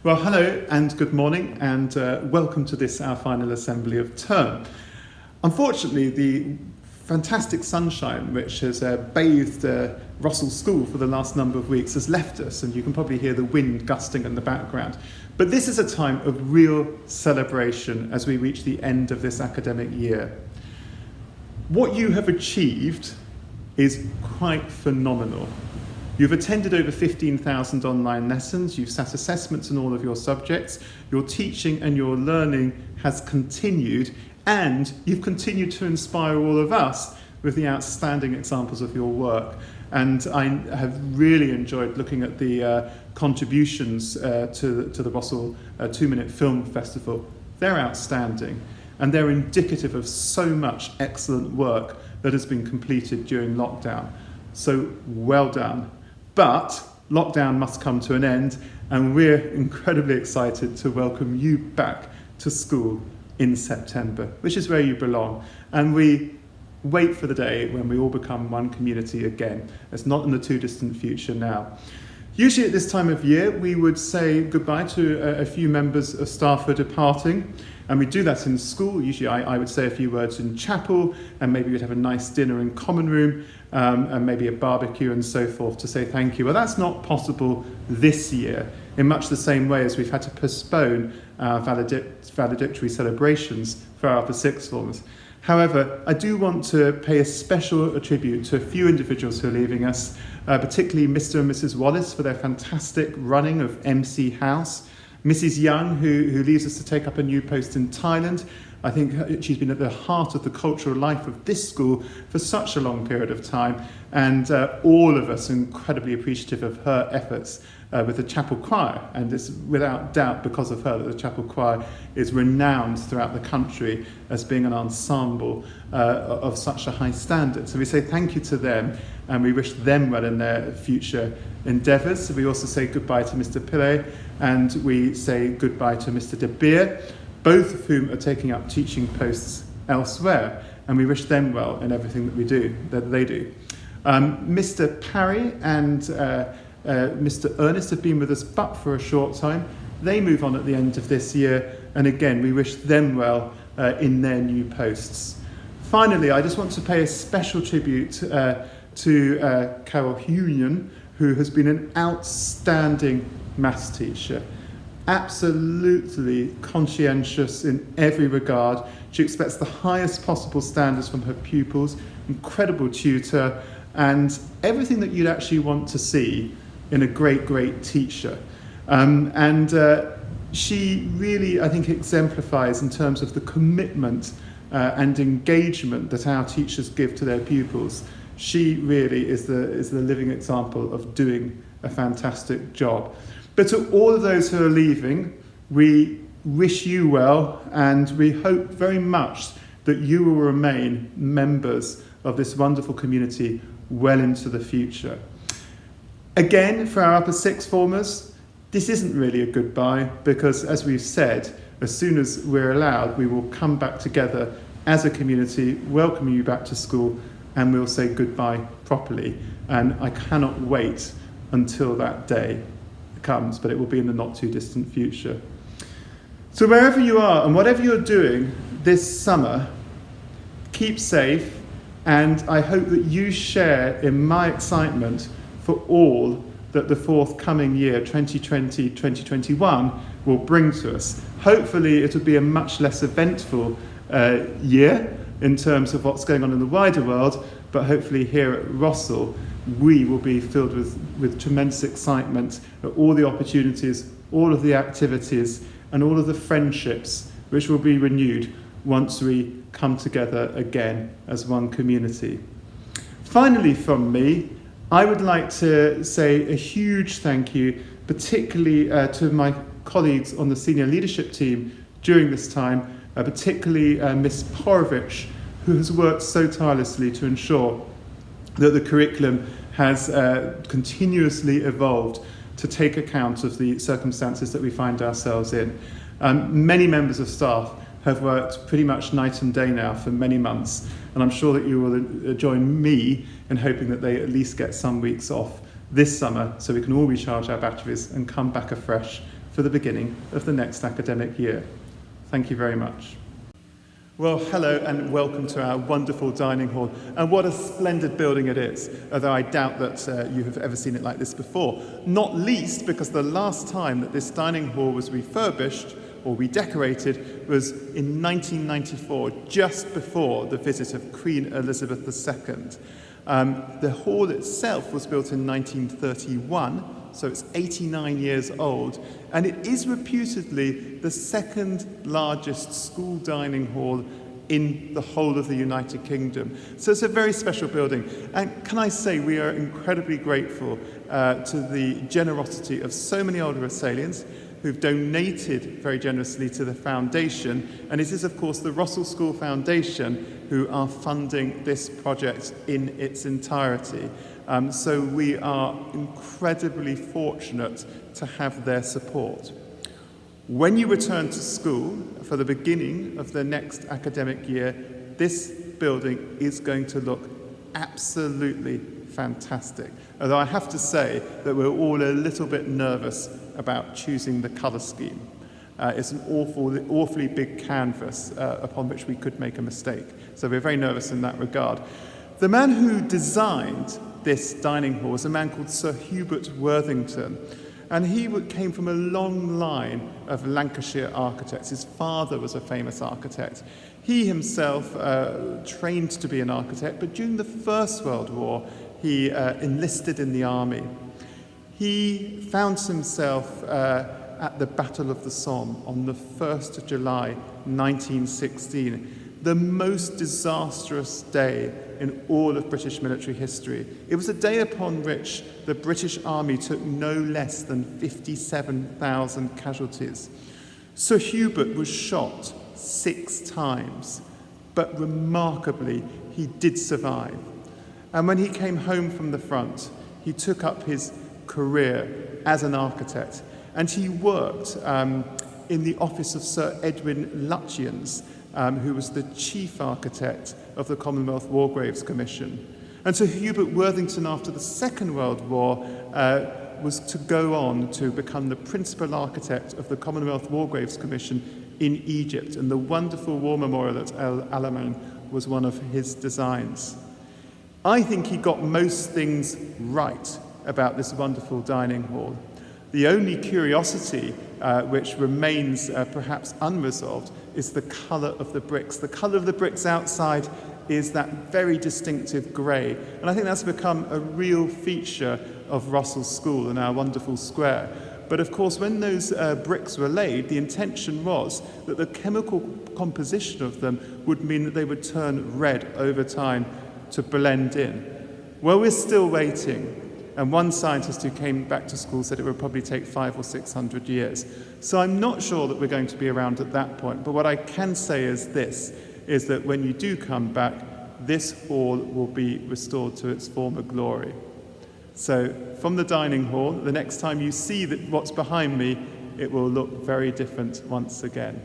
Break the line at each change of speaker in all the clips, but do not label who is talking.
Well, hello and good morning, and welcome to this, our final assembly of term. Unfortunately, the fantastic sunshine which has bathed Rossall School for the last number of weeks has left us, and you can probably hear the wind gusting in the background. But this is a time of real celebration as we reach the end of this academic year. What you have achieved is quite phenomenal. You've attended over 15,000 online lessons, you've sat assessments in all of your subjects, your teaching and your learning has continued, and you've continued to inspire all of us with the outstanding examples of your work. And I have really enjoyed looking at the contributions to the Rossall 2-Minute Film Festival. They're outstanding, and they're indicative of so much excellent work that has been completed during lockdown. So well done. But lockdown must come to an end, and we're incredibly excited to welcome you back to school in September, which is where you belong. And we wait for the day when we all become one community again. It's not in the too distant future now. Usually at this time of year, we would say goodbye to a few members of staff who are departing, and we do that in school. Usually I would say a few words in chapel, and maybe we'd have a nice dinner in common room, and maybe a barbecue and so forth to say thank you. Well, that's not possible this year, in much the same way as we've had to postpone our valedictory celebrations for our upper sixth forms. However, I do want to pay a special tribute to a few individuals who are leaving us, particularly Mr. and Mrs. Wallace for their fantastic running of MC House, Mrs. Young, who leaves us to take up a new post in Thailand. I think she's been at the heart of the cultural life of this school for such a long period of time, and all of us are incredibly appreciative of her efforts with the chapel choir, and it's without doubt because of her that the chapel choir is renowned throughout the country as being an ensemble of such a high standard. So we say thank you to them, and we wish them well in their future endeavours. We also say goodbye to Mr. Pillay, and we say goodbye to Mr. De Beer, both of whom are taking up teaching posts elsewhere, and we wish them well in everything that they do. Mr. Parry and Mr. Ernest have been with us but for a short time. They move on at the end of this year, and again we wish them well in their new posts. Finally, I just want to pay a special tribute to Carol Hunion, who has been an outstanding maths teacher. Absolutely conscientious in every regard. She expects the highest possible standards from her pupils, incredible tutor, and everything that you'd actually want to see in a great teacher. She really, I think, exemplifies in terms of the commitment and engagement that our teachers give to their pupils. She really is the living example of doing a fantastic job. But to all of those who are leaving, we wish you well, and we hope very much that you will remain members of this wonderful community well into the future. Again, for our upper sixth formers, this isn't really a goodbye, because as we've said, as soon as we're allowed, we will come back together as a community, welcome you back to school, and we'll say goodbye properly. And I cannot wait until that day comes, but it will be in the not too distant future. So wherever you are and whatever you're doing this summer, keep safe, and I hope that you share in my excitement for all that the forthcoming year, 2020-2021, will bring to us. Hopefully it will be a much less eventful year in terms of what's going on in the wider world, but hopefully here at Rossall we will be filled with tremendous excitement at all the opportunities, all of the activities, and all of the friendships which will be renewed once we come together again as one community. Finally from me, I would like to say a huge thank you, particularly to my colleagues on the senior leadership team during this time, particularly Miss Porovic, who has worked so tirelessly to ensure that the curriculum has continuously evolved to take account of the circumstances that we find ourselves in. Many members of staff have worked pretty much night and day now for many months, and I'm sure that you will join me in hoping that they at least get some weeks off this summer so we can all recharge our batteries and come back afresh for the beginning of the next academic year. Thank you very much. Well, hello and welcome to our wonderful dining hall. And what a splendid building it is, although I doubt that you have ever seen it like this before. Not least because the last time that this dining hall was refurbished or redecorated was in 1994, just before the visit of Queen Elizabeth II. The hall itself was built in 1931, so it's 89 years old, and it is reputedly the second largest school dining hall in the whole of the United Kingdom. So it's a very special building. And can I say we are incredibly grateful to the generosity of so many older Rossalians who've donated very generously to the foundation. And it is, of course, the Rossall School Foundation who are funding this project in its entirety. So we are incredibly fortunate to have their support. When you return to school for the beginning of the next academic year, this building is going to look absolutely fantastic. Although I have to say that we're all a little bit nervous about choosing the colour scheme. It's an awfully big canvas upon which we could make a mistake. So we're very nervous in that regard. The man who designed this dining hall was a man called Sir Hubert Worthington. And he came from a long line of Lancashire architects. His father was a famous architect. He himself trained to be an architect, but during the First World War, he enlisted in the army. He found himself at the Battle of the Somme on the 1st of July, 1916, the most disastrous day in all of British military history. It was a day upon which the British Army took no less than 57,000 casualties. Sir Hubert was shot 6 times, but remarkably, he did survive. And when he came home from the front, he took up his career as an architect, and he worked in the office of Sir Edwin Lutyens, who was the chief architect of the Commonwealth War Graves Commission. And so Hubert Worthington, after the Second World War, was to go on to become the principal architect of the Commonwealth War Graves Commission in Egypt, and the wonderful war memorial at El Alamein was one of his designs. I think he got most things right about this wonderful dining hall. The only curiosity which remains perhaps unresolved is the colour of the bricks. The colour of the bricks outside is that very distinctive grey, and I think that's become a real feature of Rossall School and our wonderful square. But of course, when those bricks were laid, the intention was that the chemical composition of them would mean that they would turn red over time to blend in. Well, we're still waiting. And one scientist who came back to school said it would probably take 500 or 600 years. So I'm not sure that we're going to be around at that point. But what I can say is this, is that when you do come back, this hall will be restored to its former glory. So from the dining hall, the next time you see what's behind me, it will look very different once again.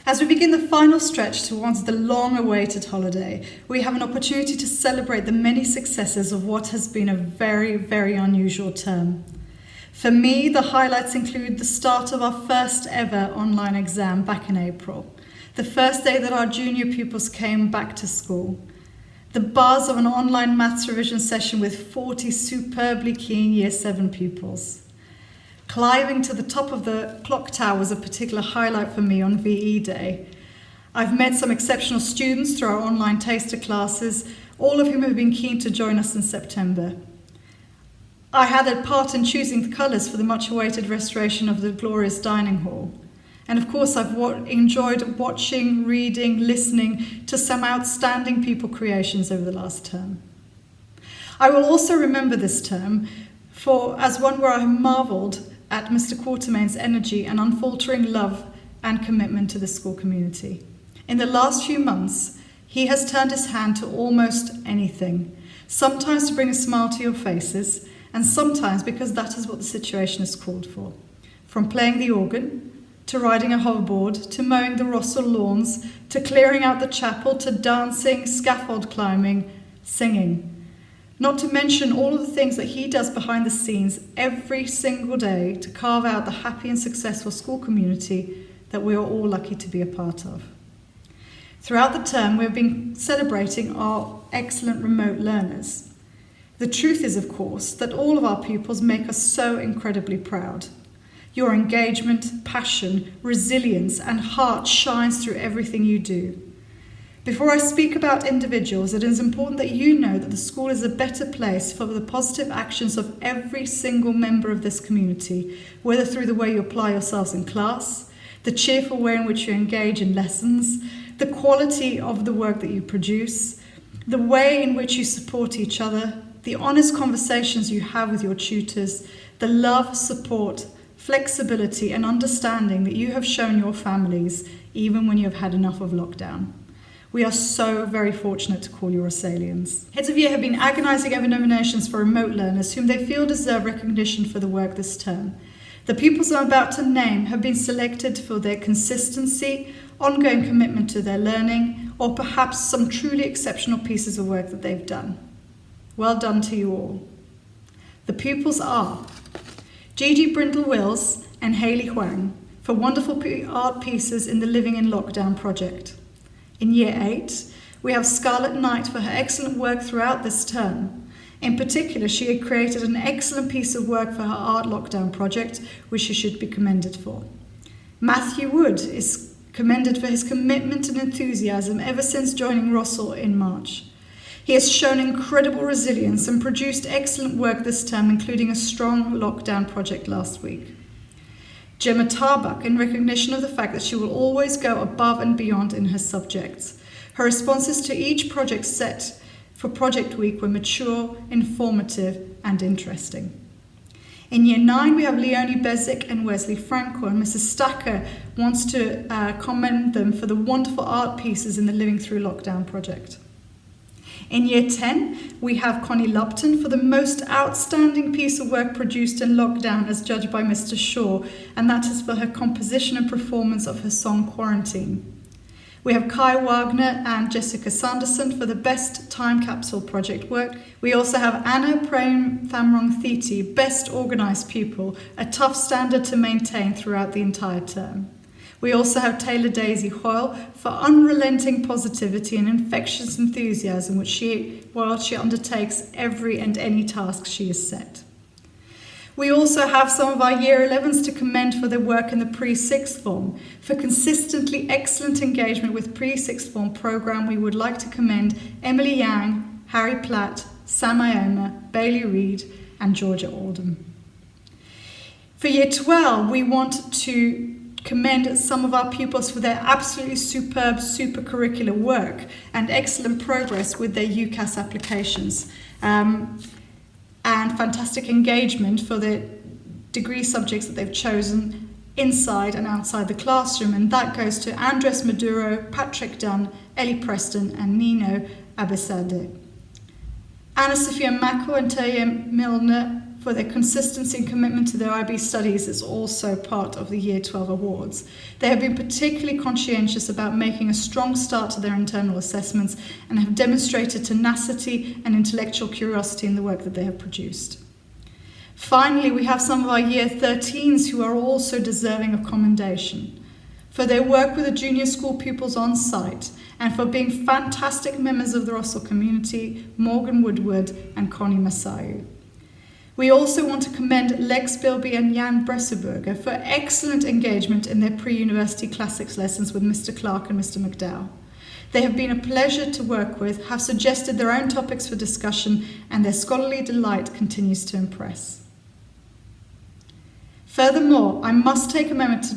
As we begin the final stretch towards the long-awaited holiday, we have an opportunity to celebrate the many successes of what has been a very, very unusual term. For me, the highlights include the start of our first ever online exam back in April, the first day that our junior pupils came back to school, the buzz of an online maths revision session with 40 superbly keen Year 7 pupils. Climbing to the top of the clock tower was a particular highlight for me on VE Day. I've met some exceptional students through our online taster classes, all of whom have been keen to join us in September. I had a part in choosing the colours for the much-awaited restoration of the glorious dining hall. And of course, I've enjoyed watching, reading, listening to some outstanding people creations over the last term. I will also remember this term as one where I marvelled at Mr. Quartermain's energy and unfaltering love and commitment to the school community. In the last few months, he has turned his hand to almost anything, sometimes to bring a smile to your faces, and sometimes because that is what the situation is called for. From playing the organ, to riding a hoverboard, to mowing the Rossall lawns, to clearing out the chapel, to dancing, scaffold climbing, singing. Not to mention all of the things that he does behind the scenes every single day to carve out the happy and successful school community that we are all lucky to be a part of. Throughout the term, we have been celebrating our excellent remote learners. The truth is, of course, that all of our pupils make us so incredibly proud. Your engagement, passion, resilience, and heart shines through everything you do. Before I speak about individuals, it is important that you know that the school is a better place for the positive actions of every single member of this community, whether through the way you apply yourselves in class, the cheerful way in which you engage in lessons, the quality of the work that you produce, the way in which you support each other, the honest conversations you have with your tutors, the love, support, flexibility and understanding that you have shown your families even when you have had enough of lockdown. We are so very fortunate to call you Rossallians. Heads of Year have been agonising over nominations for remote learners whom they feel deserve recognition for the work this term. The pupils I'm about to name have been selected for their consistency, ongoing commitment to their learning, or perhaps some truly exceptional pieces of work that they've done. Well done to you all. The pupils are Gigi Brindle-Wills and Hayley Huang for wonderful art pieces in the Living in Lockdown project. In Year 8, we have Scarlet Knight for her excellent work throughout this term. In particular, she had created an excellent piece of work for her art lockdown project, which she should be commended for. Matthew Wood is commended for his commitment and enthusiasm ever since joining Rossall in March. He has shown incredible resilience and produced excellent work this term, including a strong lockdown project last week. Gemma Tarbuck, in recognition of the fact that she will always go above and beyond in her subjects. Her responses to each project set for Project Week were mature, informative and interesting. In Year 9 we have Leonie Bezic and Wesley Franco, and Mrs. Stacker wants to commend them for the wonderful art pieces in the Living Through Lockdown project. In Year 10, we have Connie Lupton for the most outstanding piece of work produced in lockdown as judged by Mr. Shaw, and that is for her composition and performance of her song Quarantine. We have Kai Wagner and Jessica Sanderson for the best time capsule project work. We also have Anna Prem Thamrong Thiti, best organised pupil, a tough standard to maintain throughout the entire term. We also have Taylor Daisy Hoyle for unrelenting positivity and infectious enthusiasm which she undertakes every and any task she is set. We also have some of our Year 11s to commend for their work in the pre-sixth form. For consistently excellent engagement with pre-sixth form programme, we would like to commend Emily Yang, Harry Platt, Sam Iona, Bailey Reid and Georgia Oldham. For Year 12, we want to commend some of our pupils for their absolutely superb supercurricular work and excellent progress with their UCAS applications and fantastic engagement for the degree subjects that they've chosen inside and outside the classroom, and that goes to Andres Maduro, Patrick Dunn, Ellie Preston and Nino Abesade. Anna Sophia Mako and Taya Milner for their consistency and commitment to their IB studies is also part of the Year 12 awards. They have been particularly conscientious about making a strong start to their internal assessments and have demonstrated tenacity and intellectual curiosity in the work that they have produced. Finally, we have some of our Year 13s who are also deserving of commendation for their work with the junior school pupils on site and for being fantastic members of the Rossall community, Morgan Woodward and Connie Masayu. We also want to commend Lex Bilby and Jan Bresseberger for excellent engagement in their pre-university classics lessons with Mr. Clark and Mr. McDowell. They have been a pleasure to work with, have suggested their own topics for discussion, and their scholarly delight continues to impress. Furthermore, I must take a moment to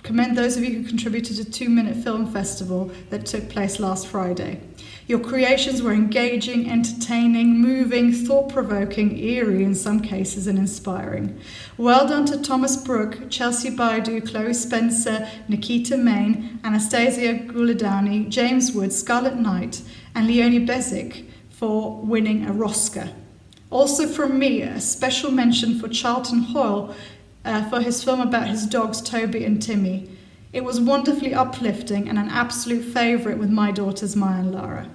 commend those of you who contributed to 2 Minute Film Festival that took place last Friday. Your creations were engaging, entertaining, moving, thought-provoking, eerie in some cases, and inspiring. Well done to Thomas Brooke, Chelsea Baidu, Chloe Spencer, Nikita Main, Anastasia Guladani, James Wood, Scarlet Knight, and Leonie Bezic for winning a Rosca. Also from me, a special mention for Charlton Hoyle for his film about his dogs Toby and Timmy. It was wonderfully uplifting and an absolute favourite with my daughters Maya and Lara.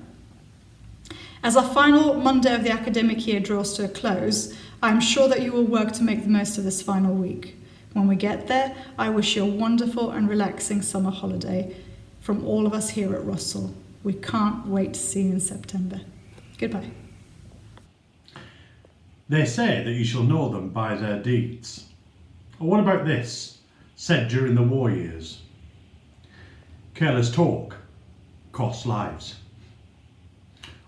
As our final Monday of the academic year draws to a close, I am sure that you will work to make the most of this final week. When we get there, I wish you a wonderful and relaxing summer holiday from all of us here at Rossall. We can't wait to see you in September. Goodbye.
They say that you shall know them by their deeds. Or what about this, said during the war years? Careless talk costs lives.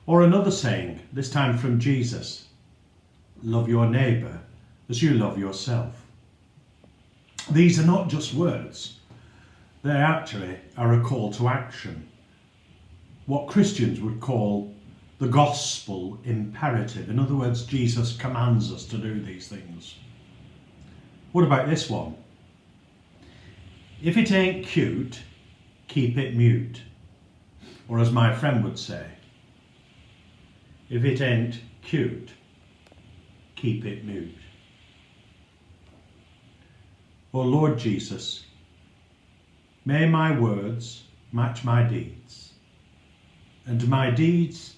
Or another saying, this time from Jesus, love your neighbour as you love yourself. These are not just words, they actually are a call to action. What Christians would call the gospel imperative. In other words, Jesus commands us to do these things. What about this one? If it ain't cute, keep it mute. Or as my friend would say, if it ain't cute, keep it mute. O Lord Jesus, may my words match my deeds, and my deeds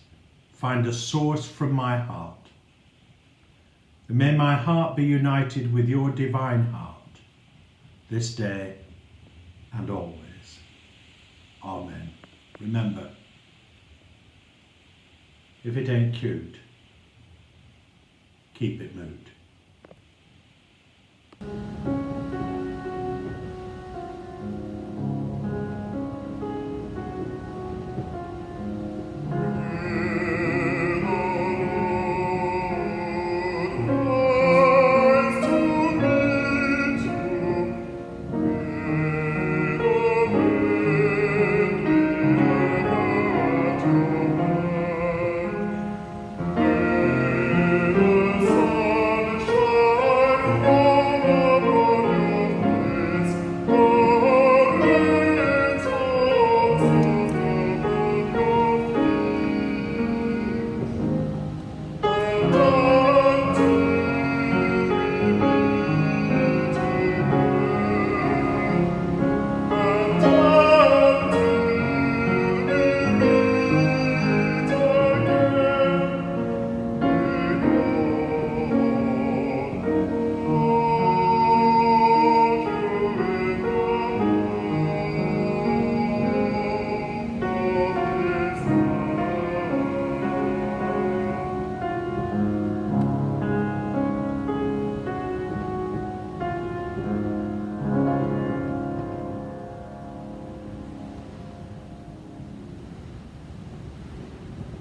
find a source from my heart. And may my heart be united with your divine heart, this day and always. Amen. Remember, if it ain't cute, keep it mute.